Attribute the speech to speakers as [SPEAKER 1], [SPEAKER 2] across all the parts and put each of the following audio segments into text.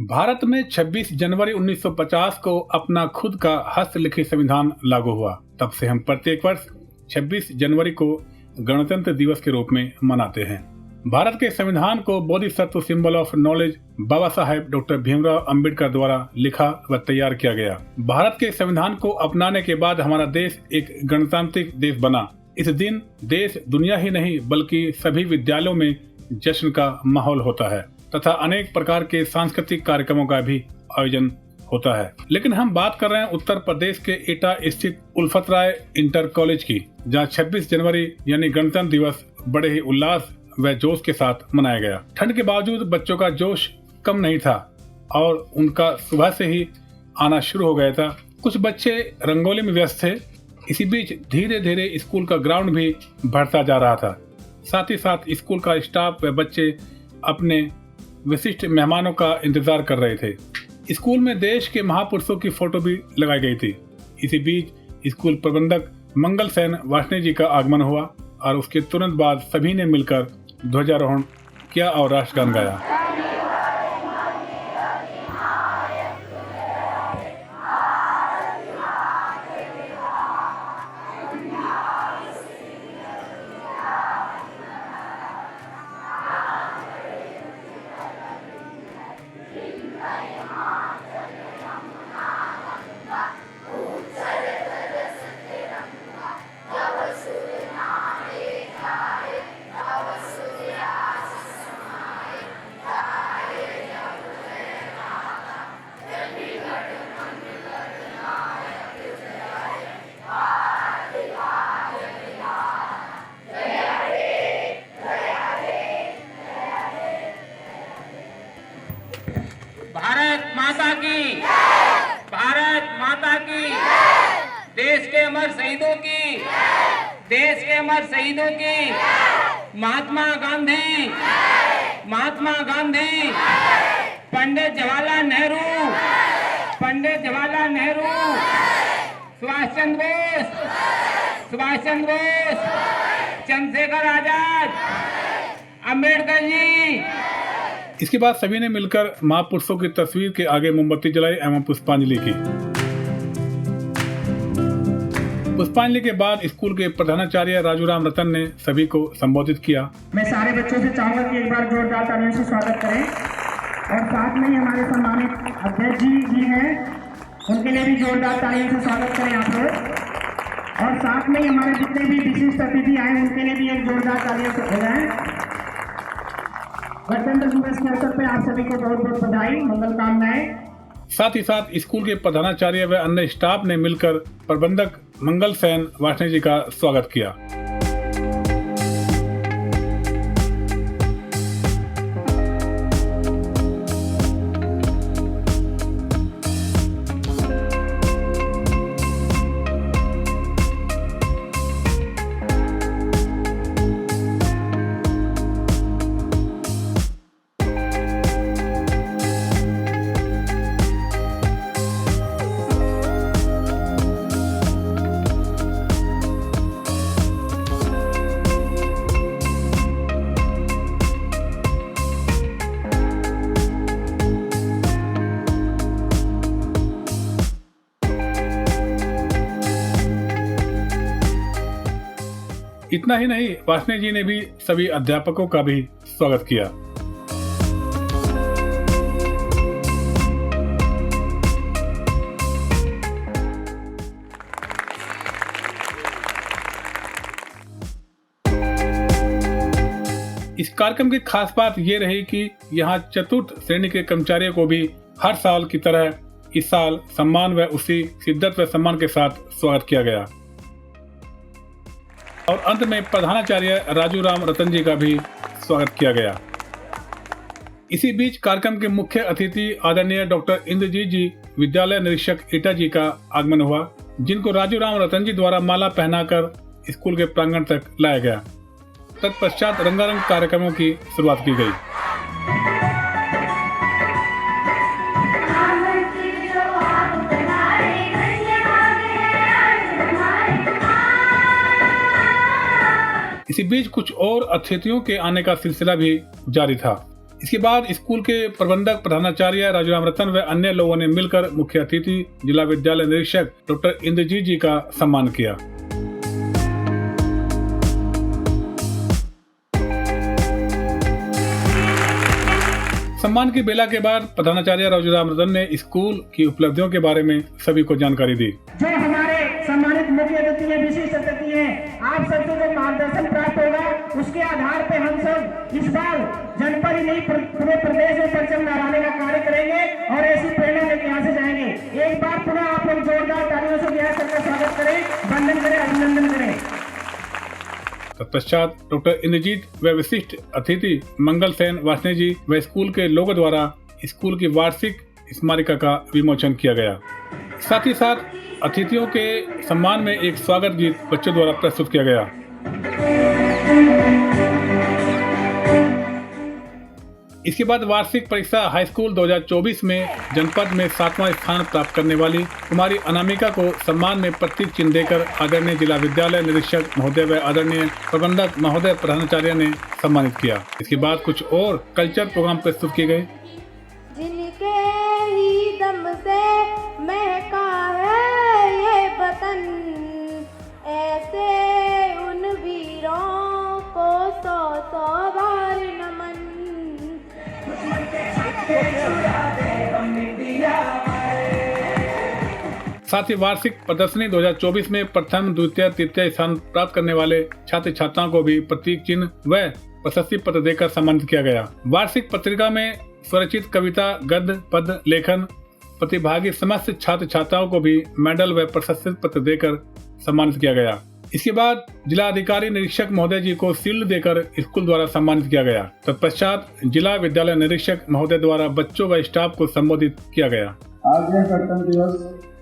[SPEAKER 1] भारत में 26 जनवरी 1950 को अपना खुद का हस्तलिखित संविधान लागू हुआ। तब से हम प्रत्येक वर्ष 26 जनवरी को गणतंत्र दिवस के रूप में मनाते हैं। भारत के संविधान को Bodhisattva symbol of knowledge Baba Saheb doctor Bhimrao Ambedkar द्वारा लिखा व तैयार किया गया। भारत के संविधान को अपनाने के बाद हमारा देश एक गणतांत्रिक देश बना। इस दिन देश दुनिया ही नहीं बल्कि सभी विद्यालयों में जश्न का माहौल होता है तथा अनेक प्रकार के सांस्कृतिक कार्यक्रमों का भी आयोजन होता है। लेकिन हम बात कर रहे हैं उत्तर प्रदेश के एटा स्थित उल्फत राय इंटर कॉलेज की, जहां 26 जनवरी यानी गणतंत्र दिवस बड़े ही उल्लास व जोश के साथ मनाया गया। ठंड के बावजूद बच्चों का जोश कम नहीं था और उनका सुबह से ही आना शुरू हो गया था। कुछ बच्चे रंगोली में व्यस्त थे। इसी बीच धीरे धीरे स्कूल का ग्राउंड भी भरता जा रहा था। साथ ही साथ स्कूल का स्टाफ व बच्चे अपने विशिष्ट मेहमानों का इंतजार कर रहे थे। स्कूल में देश के महापुरुषों की फोटो भी लगाई गई थी। इसी बीच स्कूल प्रबंधक मंगल सेन वासने जी का आगमन हुआ और उसके तुरंत बाद सभी ने मिलकर ध्वजारोहण किया और राष्ट्रगान गाया।
[SPEAKER 2] भारत माता की, भारत माता की, देश के अमर शहीदों की, देश के अमर शहीदों की, महात्मा गांधी, महात्मा गांधी, पंडित जवाहरलाल नेहरू, पंडित जवाहरलाल नेहरू, सुभाष चंद्र बोस, सुभाष चंद्र बोस, चंद्रशेखर आजाद, अंबेडकर जी।
[SPEAKER 1] इसके बाद सभी ने मिलकर महापुरुषों की तस्वीर के आगे मोमबत्ती जलाई एवं पुष्पांजलि की। पुष्पांजलि के बाद स्कूल के प्रधानाचार्य राजूराम रतन ने सभी को संबोधित किया।
[SPEAKER 3] मैं सारे बच्चों से चाहूंगा कि एक बार जोरदार तालियों से स्वागत करें और साथ में ही हमारे सम्मानित अध्यक्ष जी हैं, उनके लिए भी जोरदार तालियों से स्वागत करें आप लोग। और साथ में ही हमारे जितने भी विशिष्ट अतिथि आए उनके लिए भी एक जोरदार तालियों से हो जाए। गणतंत्र दिवस के अवसर पे आप सभी को बहुत बहुत बधाई, मंगल कामनाएं।
[SPEAKER 1] साथ ही साथ स्कूल के प्रधानाचार्य व अन्य स्टाफ ने मिलकर प्रबंधक मंगल सेन वासने जी का स्वागत किया। इतना ही नहीं, वासने जी ने भी सभी अध्यापकों का भी स्वागत किया। इस कार्यक्रम की खास बात ये रही कि यहाँ चतुर्थ श्रेणी के कर्मचारियों को भी हर साल की तरह इस साल सम्मान व उसी शिद्दत व सम्मान के साथ स्वागत किया गया। और अंत में प्रधानाचार्य राजूराम रतन जी का भी स्वागत किया गया। इसी बीच कार्यक्रम के मुख्य अतिथि आदरणीय डॉक्टर इंद्रजीत जी विद्यालय निरीक्षक एटा जी का आगमन हुआ, जिनको राजूराम रतन जी द्वारा माला पहनाकर स्कूल के प्रांगण तक लाया गया। तत्पश्चात रंगारंग कार्यक्रमों की शुरुआत की गई। इसी बीच कुछ और अतिथियों के आने का सिलसिला भी जारी था। इसके बाद स्कूल के प्रबंधक प्रधानाचार्य राजूराम रतन व अन्य लोगों ने मिलकर मुख्य अतिथि जिला विद्यालय निरीक्षक डॉक्टर इंद्रजीत जी का सम्मान किया। सम्मान की बेला के बाद प्रधानाचार्य राजूराम रतन ने स्कूल की उपलब्धियों के बारे में सभी को जानकारी दी।
[SPEAKER 3] जो हमारे सम्मानित मुख्य अतिथि है, विशिष्ट अतिथि है, आप सबसे जो मार्गदर्शन प्राप्त होगा उसके आधार पे हम सब इस बार जनपद ही नहीं पूरे प्रदेश में परचम लहराने का कार्य करेंगे और ऐसी प्रेरणा लेके यहाँ से जाएंगे। एक बार पुनः आप लोग जोरदार तालियों से बिहार सर का स्वागत करें, वंदन करें, अभिनंदन करें।
[SPEAKER 1] तत्पश्चात डॉक्टर इंद्रजीत व विशिष्ट अतिथि मंगल सेन वासने जी व स्कूल के लोगों द्वारा स्कूल की वार्षिक स्मारिका का विमोचन किया गया। साथ ही साथ अतिथियों के सम्मान में एक स्वागत गीत बच्चों द्वारा प्रस्तुत किया गया। इसके बाद वार्षिक परीक्षा हाई स्कूल 2024 में जनपद में 7वां स्थान प्राप्त करने वाली कुमारी अनामिका को सम्मान में प्रतीक चिन्ह देकर आदरणीय जिला विद्यालय निरीक्षक महोदय व आदरणीय प्रबंधक महोदय प्रधानाचार्य ने सम्मानित किया। इसके बाद कुछ और कल्चर प्रोग्राम प्रस्तुत किए गए।
[SPEAKER 4] जिनके ही दम से महका है ये वतन, ऐसे उन वीरों को 100 बार नमन।
[SPEAKER 1] साथ ही वार्षिक प्रदर्शनी 2024 में प्रथम, द्वितीय, तृतीय स्थान प्राप्त करने वाले छात्र छात्राओं को भी प्रतीक चिन्ह व प्रशस्ति पत्र देकर सम्मानित किया गया। वार्षिक पत्रिका में स्वरचित कविता, गद्य, पद लेखन प्रतिभागी समस्त छात्र छात्राओं को भी मेडल व प्रशस्ति पत्र देकर सम्मानित किया गया। इसके बाद जिला अधिकारी निरीक्षक महोदय जी को शील्ड देकर स्कूल द्वारा सम्मानित किया गया। तत्पश्चात जिला विद्यालय निरीक्षक महोदय द्वारा बच्चों व स्टाफ को संबोधित किया गया।
[SPEAKER 5] आज यह गणतंत्र दिवस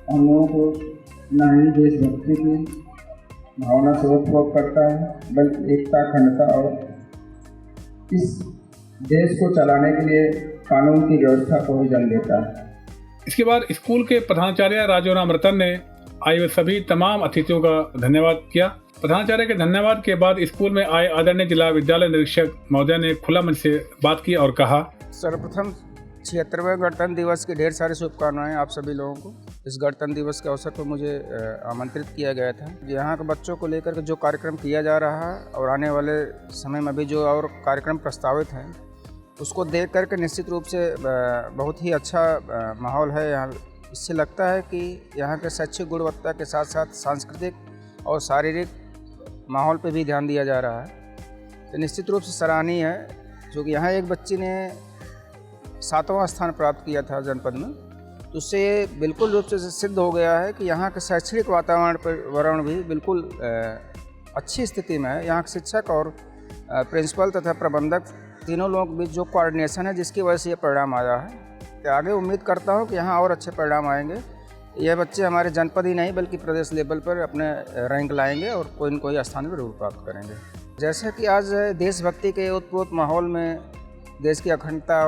[SPEAKER 5] हम लोगों को न ही देशभक्ति की भावना से ओतप्रोत करता है, बल्कि एकता, अखंडता और इस देश को चलाने के लिए कानून की व्यवस्था को भी जन्म देता है।
[SPEAKER 1] इसके बाद स्कूल के प्रधानाचार्य राजूराम रतन ने आए हुए सभी तमाम अतिथियों का धन्यवाद किया। प्रधानाचार्य के धन्यवाद के बाद स्कूल में आए आदरणीय जिला विद्यालय निरीक्षक महोदय ने खुला मन से बात की और कहा,
[SPEAKER 6] सर्वप्रथम 76वें गणतंत्र दिवस की ढेर सारी शुभकामनाएं आप सभी लोगों को। इस गणतंत्र दिवस के अवसर पर मुझे आमंत्रित किया गया था। यहाँ के बच्चों को लेकर जो कार्यक्रम किया जा रहा है और आने वाले समय में भी जो और कार्यक्रम प्रस्तावित हैं उसको देख करके निश्चित रूप से बहुत ही अच्छा माहौल है यहाँ। इससे लगता है कि यहाँ के शैक्षिक गुणवत्ता के साथ साथ सांस्कृतिक और शारीरिक माहौल पे भी ध्यान दिया जा रहा है। तो निश्चित रूप से सराहनीय है, जो कि यहाँ एक बच्ची ने 7वां स्थान प्राप्त किया था जनपद में, तो उससे बिल्कुल रूप से सिद्ध हो गया है कि यहाँ के शैक्षणिक वातावरण भी बिल्कुल अच्छी स्थिति में है। यहाँ के शिक्षक और प्रिंसिपल तथा प्रबंधक तीनों लोगों के बीच जो कोऑर्डिनेशन है, जिसकी वजह से ये परिणाम आया है। तो आगे उम्मीद करता हूँ कि यहाँ और अच्छे परिणाम आएंगे। ये बच्चे हमारे जनपद ही नहीं बल्कि प्रदेश लेवल पर अपने रैंक लाएंगे और कोई न कोई स्थान पर जरूर प्राप्त करेंगे। जैसे कि आज देशभक्ति के ओतप्रोत माहौल में देश की अखंडता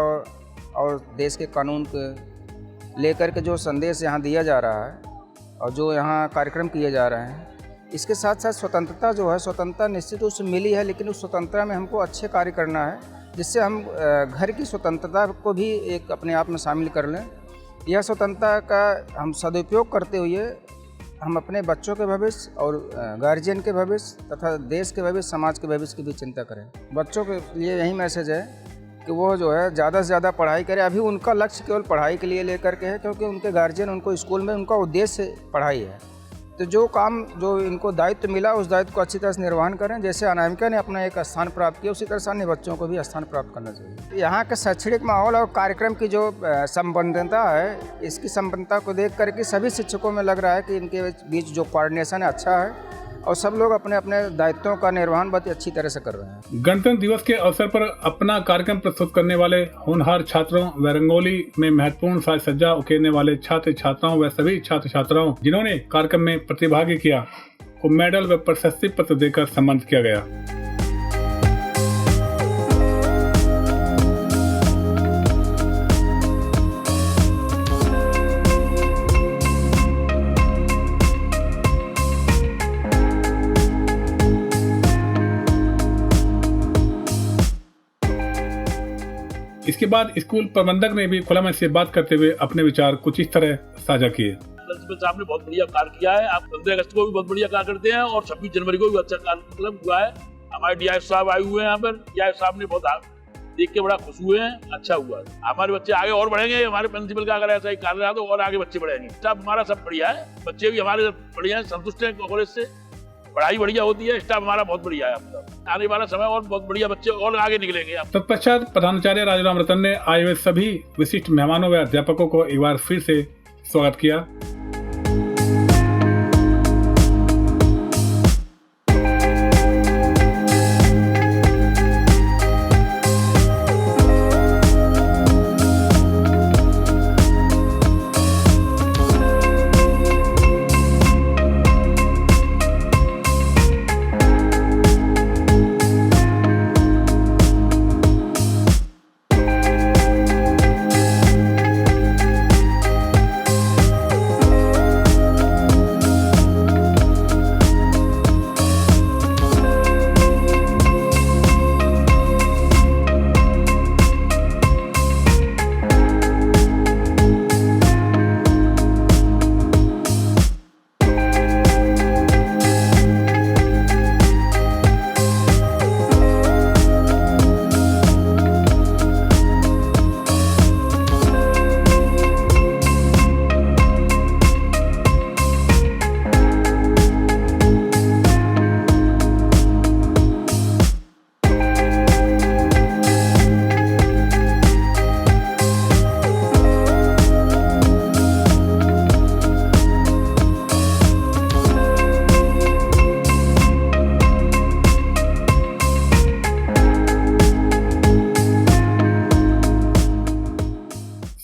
[SPEAKER 6] और देश के कानून के लेकर के जो संदेश यहाँ दिया जा रहा है और जो यहाँ कार्यक्रम किए जा रहे हैं, इसके साथ साथ स्वतंत्रता जो है, स्वतंत्रता निश्चित रूप से मिली है, लेकिन उस स्वतंत्रता में हमको अच्छे कार्य करना है, जिससे हम घर की स्वतंत्रता को भी एक अपने आप में शामिल कर लें। यह स्वतंत्रता का हम सदुपयोग करते हुए हम अपने बच्चों के भविष्य और गार्जियन के भविष्य तथा देश के भविष्य, समाज के भविष्य की भी चिंता करें। बच्चों के लिए यही मैसेज है कि वो जो है ज़्यादा से ज़्यादा पढ़ाई करें। अभी उनका लक्ष्य केवल पढ़ाई के लिए लेकर के है, क्योंकि उनके गार्जियन उनको स्कूल में उनका उद्देश्य पढ़ाई है। तो जो काम जो इनको दायित्व मिला उस दायित्व को अच्छी तरह से निर्वहन करें। जैसे अनामिका ने अपना एक स्थान प्राप्त किया, उसी तरह से अन्य बच्चों को भी स्थान प्राप्त करना चाहिए। यहाँ के शैक्षणिक माहौल और कार्यक्रम की जो संबद्धता है, इसकी संबद्धता को देख करके सभी शिक्षकों में लग रहा है कि इनके बीच जो कोऑर्डिनेशन है अच्छा है और सब लोग अपने अपने दायित्वों का निर्वहन बहुत अच्छी तरह से कर रहे हैं।
[SPEAKER 1] गणतंत्र दिवस के अवसर पर अपना कार्यक्रम प्रस्तुत करने वाले होनहार छात्रों व रंगोली में महत्वपूर्ण साज सज्जा उकेरने वाले छात्र छात्राओं व सभी छात्र छात्राओं जिन्होंने कार्यक्रम में प्रतिभागी किया को मेडल व प्रशस्ति पत्र देकर सम्मानित किया गया। इसके बाद स्कूल प्रबंधक ने भी खुला मन से बात करते हुए अपने विचार कुछ इस तरह साझा किए।
[SPEAKER 7] प्रिंसिपल साहब ने बहुत बढ़िया कार्य किया है। आप 15 अगस्त को भी बहुत बढ़िया कार्य करते हैं और 26 जनवरी को भी अच्छा कार्य हुआ है। हमारे डीआईएफ साहब आए हुए हैं यहाँ पर, डीआईएफ साहब ने बहुत देख के बड़ा खुश हुए हैं, अच्छा हुआ है। हमारे बच्चे आगे और बढ़ेंगे। हमारे प्रिंसिपल का अगर ऐसा ही कार्य रहा तो और आगे बच्चे बढ़ेंगे। स्टाफ हमारा सब बढ़िया है, बच्चे भी हमारे बढ़िया है, संतुष्ट हैं कॉलेज से, पढ़ाई बढ़िया होती है, स्टाफ हमारा बहुत बढ़िया है। आने वाला समय और बहुत बढ़िया बच्चे और आगे निकलेंगे।
[SPEAKER 1] तत्पश्चात प्रधानाचार्य राजूराम रतन ने आए हुए सभी विशिष्ट मेहमानों व अध्यापकों को एक बार फिर से स्वागत किया।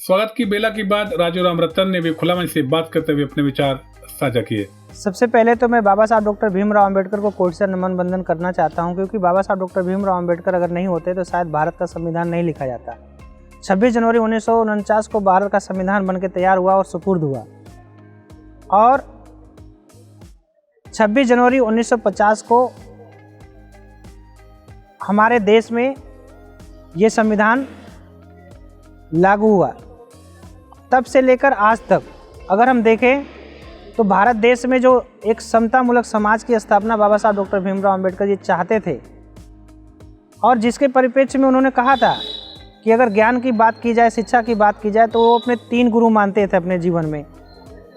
[SPEAKER 1] स्वागत की बेला के बाद राजूराम रतन ने भी खुला मन से बात करते हुए अपने विचार साझा किए।
[SPEAKER 8] सबसे पहले तो मैं बाबा साहब डॉक्टर भीमराव अंबेडकर को कोटि से नमन बंदन करना चाहता हूं, क्योंकि बाबा साहब डॉक्टर भीमराव अंबेडकर अगर नहीं होते तो शायद भारत का संविधान नहीं लिखा जाता। 26 जनवरी 1949 को भारत का संविधान बनकर तैयार हुआ और सुपुर्द हुआ, और 26 जनवरी 1950 को हमारे देश में ये संविधान लागू हुआ। तब से लेकर आज तक अगर हम देखें तो भारत देश में जो एक समतामूलक समाज की स्थापना बाबा साहब डॉक्टर भीमराव अंबेडकर जी चाहते थे, और जिसके परिप्रेक्ष्य में उन्होंने कहा था कि अगर ज्ञान की बात की जाए, शिक्षा की बात की जाए, तो वो अपने 3 गुरु मानते थे अपने जीवन में।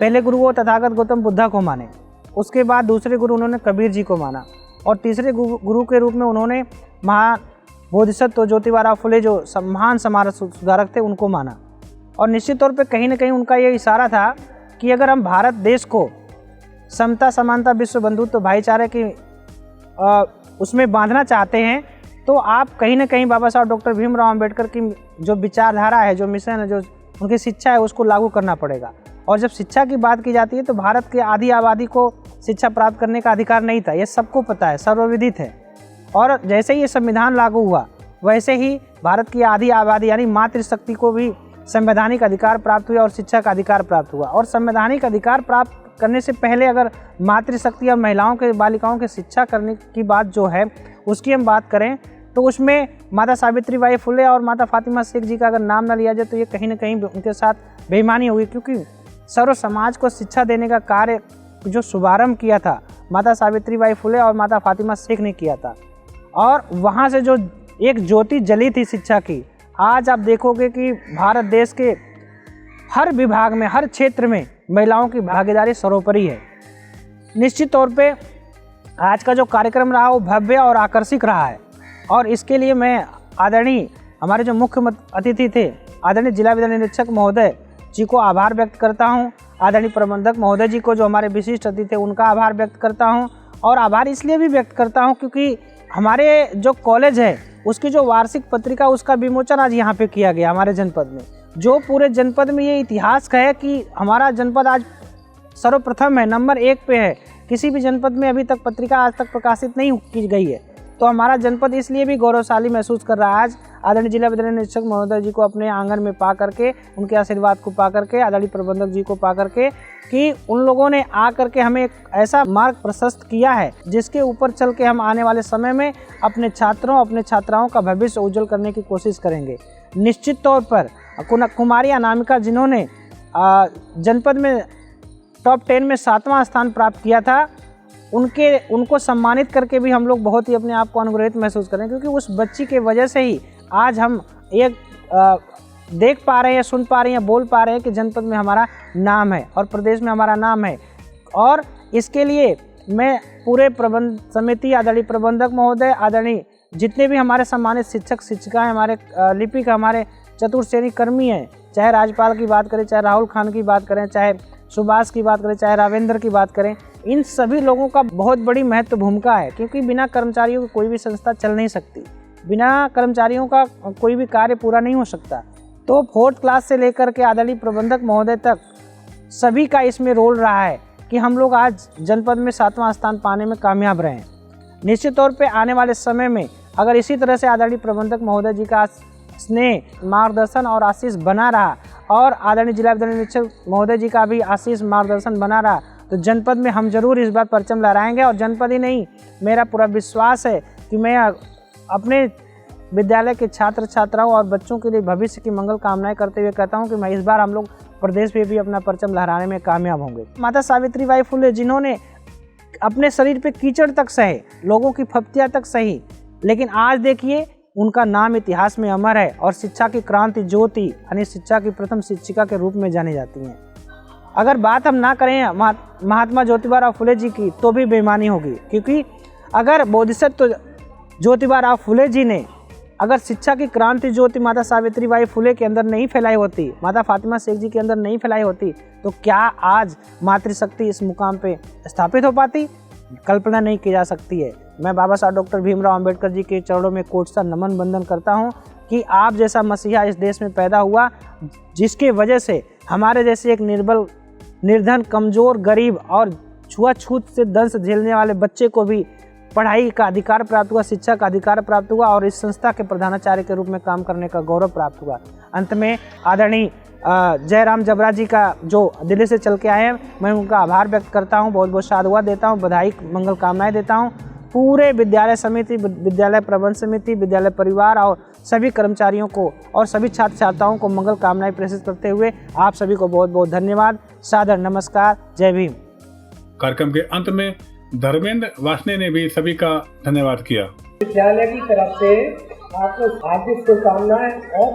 [SPEAKER 8] पहले गुरु वो तथागत गौतम बुद्धा को माने, उसके बाद दूसरे गुरु उन्होंने कबीर जी को माना, और तीसरे गुरु के रूप में उन्होंने महान बोधिसत्व ज्योतिबा फुले जो महान समाज सुधारक थे उनको माना। और निश्चित तौर पे कहीं ना कहीं उनका ये इशारा था कि अगर हम भारत देश को समता, समानता, विश्व बंधुत्व, भाईचारे की उसमें बांधना चाहते हैं, तो आप कहीं ना कहीं बाबा साहब डॉक्टर भीमराव अंबेडकर की जो विचारधारा है, जो मिशन है, जो उनकी शिक्षा है, उसको लागू करना पड़ेगा। और जब शिक्षा की बात की जाती है तो भारत की आधी आबादी को शिक्षा प्राप्त करने का अधिकार नहीं था, ये सबको पता है, सर्वविदित है। और जैसे ही ये संविधान लागू हुआ, वैसे ही भारत की आधी आबादी यानी मातृशक्ति को भी संवैधानिक अधिकार प्राप्त हुआ और शिक्षा का अधिकार प्राप्त हुआ। और संवैधानिक अधिकार प्राप्त करने से पहले अगर मातृशक्ति और महिलाओं के, बालिकाओं के शिक्षा करने की बात जो है उसकी हम बात करें, तो उसमें माता सावित्रीबाई फुले और माता फातिमा शेख जी का अगर नाम न लिया जाए तो ये कहीं ना कहीं उनके साथ बेईमानी हुई, क्योंकि सर्व समाज को शिक्षा देने का कार्य जो शुभारंभ किया था माता सावित्रीबाई फुले और माता फातिमा शेख ने किया था। और वहाँ से जो एक ज्योति जली थी शिक्षा की, आज आप देखोगे कि भारत देश के हर विभाग में, हर क्षेत्र में महिलाओं की भागीदारी सर्वोपरि है। निश्चित तौर पे आज का जो कार्यक्रम रहा वो भव्य और आकर्षक रहा है, और इसके लिए मैं आदरणीय हमारे जो मुख्य अतिथि थे आदरणीय जिला विद्यालय निरीक्षक महोदय जी को आभार व्यक्त करता हूं, आदरणीय प्रबंधक महोदय जी को जो हमारे विशिष्ट अतिथि थे उनका आभार व्यक्त करता हूं। और आभार इसलिए भी व्यक्त करता हूं क्योंकि हमारे जो कॉलेज है उसकी जो वार्षिक पत्रिका उसका विमोचन आज यहाँ पे किया गया हमारे जनपद में, जो पूरे जनपद में ये इतिहास है कि हमारा जनपद आज सर्वप्रथम है, नंबर 1 पे है। किसी भी जनपद में अभी तक पत्रिका आज तक प्रकाशित नहीं की गई है, तो हमारा जनपद इसलिए भी गौरवशाली महसूस कर रहा है आज आदरणीय जिला विद्यालय निरीक्षक महोदय जी को अपने आंगन में पा करके, उनके आशीर्वाद को पा करके, आदरणीय प्रबंधक जी को पा करके, कि उन लोगों ने आ करके हमें एक ऐसा मार्ग प्रशस्त किया है जिसके ऊपर चल के हम आने वाले समय में अपने छात्रों, अपने छात्राओं का भविष्य उज्जवल करने की कोशिश करेंगे। निश्चित तौर पर कुमारी अनामिका जिन्होंने जनपद में टॉप 10 में 7वां स्थान प्राप्त किया था, उनको सम्मानित करके भी हम लोग बहुत ही अपने आप को अनुग्रहित महसूस करें, क्योंकि उस बच्ची के वजह से ही आज हम एक देख पा रहे हैं, सुन पा रहे हैं, बोल पा रहे हैं कि जनपद में हमारा नाम है और प्रदेश में हमारा नाम है। और इसके लिए मैं पूरे प्रबंध समिति, आदरणीय प्रबंधक महोदय, आदरणीय जितने भी हमारे सम्मानित शिक्षक शिक्षिकाएँ, हमारे लिपिक, हमारे चतुर्श्रेणी कर्मी हैं, चाहे राजपाल की बात करें, चाहे राहुल खान की बात करें, चाहे सुभाष की बात करें, चाहे रावेंद्र की बात करें, इन सभी लोगों का बहुत बड़ी महत्व भूमिका है, क्योंकि बिना कर्मचारियों की कोई भी संस्था चल नहीं सकती, बिना कर्मचारियों का कोई भी कार्य पूरा नहीं हो सकता। तो 4th क्लास से लेकर के आदरणीय प्रबंधक महोदय तक सभी का इसमें रोल रहा है कि हम लोग आज जनपद में 7वां स्थान पाने में कामयाब रहे। निश्चित तौर पे आने वाले समय में अगर इसी तरह से आदरणीय प्रबंधक महोदय जी का स्नेह, मार्गदर्शन और आशीष बना रहा और आदरणीय जिला विद्यालय निरीक्षक महोदय जी का भी आशीष, मार्गदर्शन बना रहा, तो जनपद में हम जरूर इस बार परचम लहराएंगे। और जनपद ही नहीं, मेरा पूरा विश्वास है कि मैं अपने विद्यालय के छात्र छात्राओं और बच्चों के लिए भविष्य की मंगल कामनाएं करते हुए कहता हूं कि मैं इस बार हम लोग प्रदेश में भी अपना परचम लहराने में कामयाब होंगे। माता सावित्रीबाई फुले जिन्होंने अपने शरीर पे कीचड़ तक सहे, लोगों की फप्तियाँ तक सही, लेकिन आज देखिए उनका नाम इतिहास में अमर है और शिक्षा की क्रांति ज्योति यानी शिक्षा की प्रथम शिक्षिका के रूप में जानी जाती हैं। अगर बात हम ना करें महात्मा ज्योतिबा फुले जी की तो भी बेईमानी होगी, क्योंकि अगर बोधिसत्व ज्योतिबा फुले जी ने अगर शिक्षा की क्रांति ज्योति माता सावित्रीबाई फुले के अंदर नहीं फैलाई होती, माता फातिमा शेख जी के अंदर नहीं फैलाई होती, तो क्या आज मातृशक्ति इस मुकाम पे स्थापित हो पाती? कल्पना नहीं की जा सकती है। मैं बाबा साहब डॉक्टर भीमराव अंबेडकर जी के चरणों में कोट सा नमन बंदन करता हूं कि आप जैसा मसीहा इस देश में पैदा हुआ, जिसके वजह से हमारे जैसे एक निर्बल, निर्धन, कमज़ोर, गरीब और छुआछूत से दंश झेलने वाले बच्चे को भी पढ़ाई का अधिकार प्राप्त हुआ, शिक्षा का अधिकार प्राप्त हुआ और इस संस्था के प्रधानाचार्य के रूप में काम करने का गौरव प्राप्त हुआ। अंत में आदरणीय जयराम जबरा जी का जो दिल्ली से चल के आए हैं, मैं उनका आभार व्यक्त करता हूं, बहुत बहुत साधुवाद देता हूं, बधाई, मंगल कामनाएं देता हूं। पूरे विद्यालय समिति, विद्यालय प्रबंध समिति, विद्यालय परिवार और सभी कर्मचारियों को और सभी छात्र छात्राओं को मंगल कामनाएं प्रेषित करते हुए आप सभी को बहुत बहुत धन्यवाद, सादर नमस्कार, जय भीम।
[SPEAKER 1] कार्यक्रम के अंत में धर्मेंद्र वासने ने भी सभी का धन्यवाद किया।
[SPEAKER 3] विद्यालय की तरफ से आपको हार्दिक शुभकामनाएं और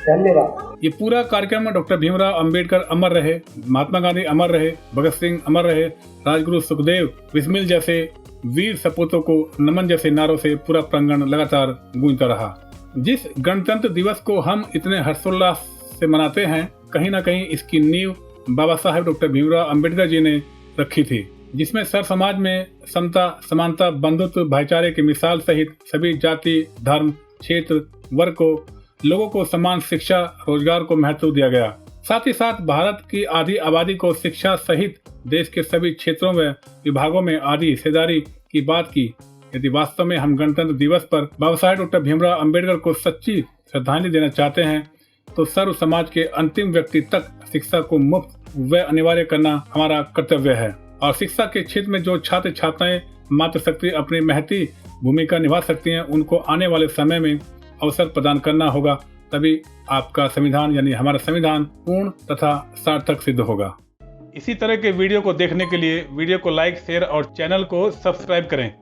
[SPEAKER 3] धन्यवाद।
[SPEAKER 1] ये पूरा कार्यक्रम डॉक्टर भीमराव अंबेडकर अमर रहे, महात्मा गांधी अमर रहे, भगत सिंह अमर रहे, राजगुरु सुखदेव, बिस्मिल जैसे वीर सपूतों को नमन जैसे नारों से पूरा प्रांगण लगातार गूंजता रहा। जिस गणतंत्र दिवस को हम इतने हर्षोल्लास से मनाते हैं, कहीं न कहीं इसकी नींव बाबा साहेब डॉक्टर भीमराव अंबेडकर जी ने रखी थी, जिसमें सर समाज में समता, समानता, बंधुत्व, भाईचारे की मिसाल सहित सभी जाति, धर्म, क्षेत्र, वर्ग को, लोगों को समान शिक्षा, रोजगार को महत्व दिया गया। साथ ही साथ भारत की आधी आबादी को शिक्षा सहित देश के सभी क्षेत्रों में विभागों में आधी हिस्सेदारी की बात की। यदि वास्तव में हम गणतंत्र दिवस पर बाबा साहेब डॉक्टर भीमराव अंबेडकर को सच्ची श्रद्धांजलि देना चाहते हैं, तो सर्व समाज के अंतिम व्यक्ति तक शिक्षा को मुफ्त व अनिवार्य करना हमारा कर्तव्य है। और शिक्षा के क्षेत्र में जो छात्र छात्राएं मातृशक्ति अपनी महती भूमिका निभा सकती हैं, उनको आने वाले समय में अवसर प्रदान करना होगा, तभी आपका संविधान यानी हमारा संविधान पूर्ण तथा सार्थक सिद्ध होगा। इसी तरह के वीडियो को देखने के लिए वीडियो को लाइक, शेयर और चैनल को सब्सक्राइब करें।